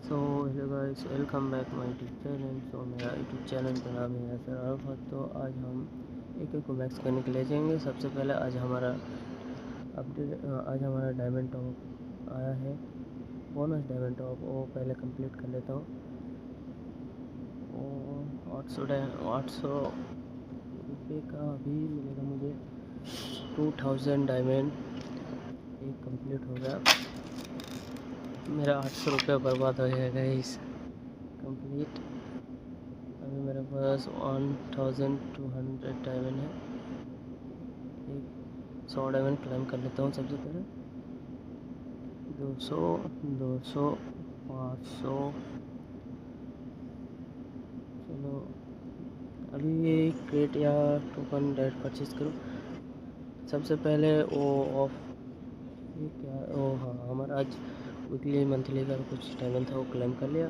So hello guys, welcome back my YouTube channel. So मेरा YouTube channel का नाम है यासर अरफत। तो आज हम एक को मैक्स करने के लिए जाएंगे। सबसे पहले आज हमारा डायमंड टॉप आया है, बोनस डायमंड टॉप। वो पहले कंप्लीट कर लेता हूँ। और 800 रुपये का अभी मिलेगा मुझे। 2000 डायमंड एक कंप्लीट हो गया। मेरा 800 रुपये बर्बाद हो जाएगा इस कंप्लीट। अभी मेरे पास 1200 डायमंड है। एक 100 डायमंड क्लेम कर लेता हूँ सबसे पहले। 200 200 500। चलो अभी क्रेट या टोकन डायरेक्ट परचेज करो। सबसे पहले वो ऑफ ये क्या, ओ हाँ, हमारा आज वीकली मंथली का कुछ डायमंड था, वो क्लेम कर लिया।